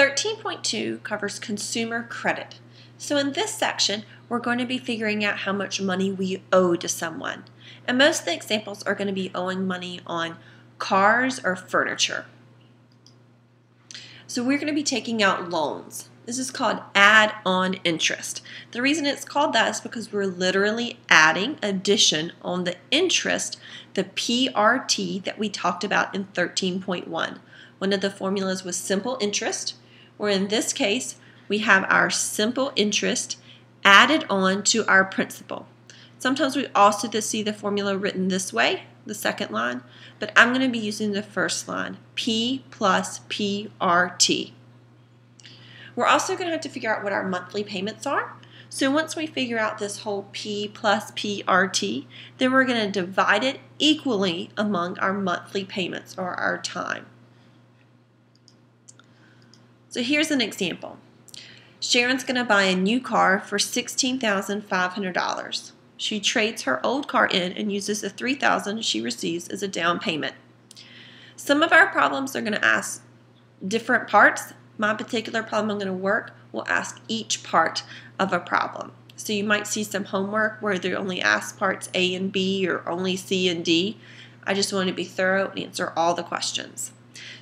13.2 covers consumer credit. So in this section, we're going to be figuring out how much money we owe to someone. And most of the examples are going to be owing money on cars or furniture. So we're going to be taking out loans. This is called add-on interest. The reason it's called that is because we're literally adding addition on the interest, the PRT that we talked about in 13.1. One of the formulas was simple interest, where in this case we have our simple interest added on to our principal. Sometimes we also see the formula written this way, the second line, but I'm going to be using the first line, P plus PRT. We're also going to have to figure out what our monthly payments are. So once we figure out this whole P plus PRT, then we're going to divide it equally among our monthly payments or our time. So here's an example. Sharon's going to buy a new car for $16,500. She trades her old car in and uses the $3,000 she receives as a down payment. Some of our problems are going to ask different parts. My particular problem I'm going to work will ask each part of a problem. So you might see some homework where they only ask parts A and B or only C and D. I just want to be thorough and answer all the questions.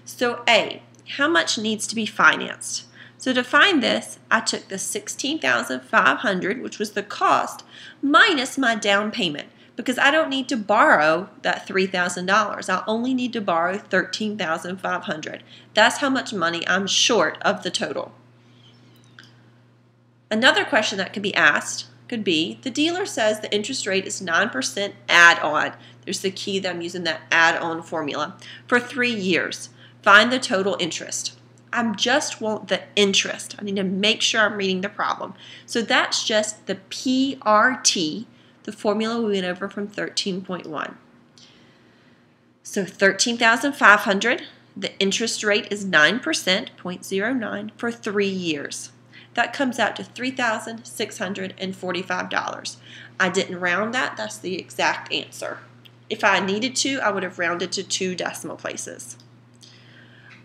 So A, how much needs to be financed? So to find this, I took the $16,500, which was the cost, minus my down payment, because I don't need to borrow that $3,000. I'll only need to borrow $13,500. That's how much money I'm short of the total. Another question that could be asked could be, the dealer says the interest rate is 9% add-on. There's the key that I'm using, that add-on formula, for 3 years. Find the total interest. I just want the interest. I need to make sure I'm reading the problem. So that's just the PRT, the formula we went over from 13.1. So $13,500, the interest rate is 9%, 0.09, for 3 years. That comes out to $3,645. I didn't round that. That's the exact answer. If I needed to, I would have rounded to 2 decimal places.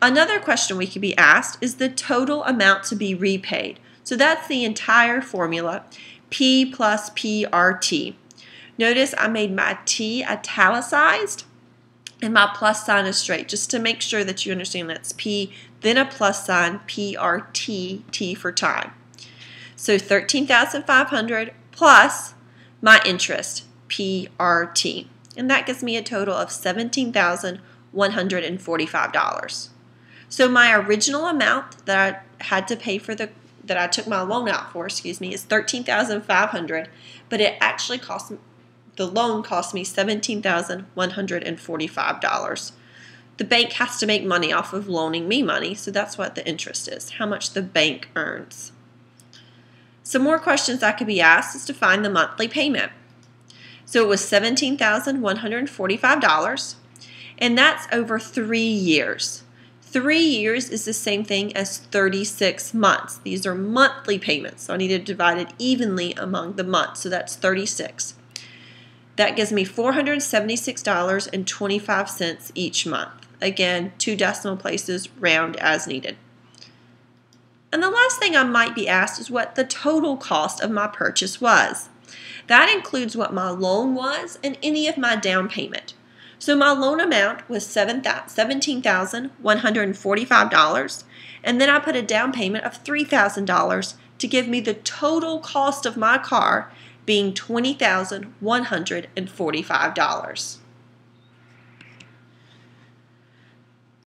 Another question we could be asked is the total amount to be repaid. So that's the entire formula, P plus PRT. Notice I made my T italicized and my plus sign is straight, just to make sure that you understand that's P, then a plus sign, PRT, T for time. So $13,500 plus my interest, PRT. And that gives me a total of $17,145. So my original amount that I had to pay for that I took my loan out for, is $13,500, but it actually the loan cost me $17,145. The bank has to make money off of loaning me money, so that's what the interest is, how much the bank earns. Some more questions that could be asked is to find the monthly payment. So it was $17,145, and that's over 3 years. 3 years is the same thing as 36 months. These are monthly payments, so I need to divide it evenly among the months, so that's 36. That gives me $476.25 each month. Again, 2 decimal places, round as needed. And the last thing I might be asked is what the total cost of my purchase was. That includes what my loan was and any of my down payment. So my loan amount was $17,145, and then I put a down payment of $3,000 to give me the total cost of my car being $20,145.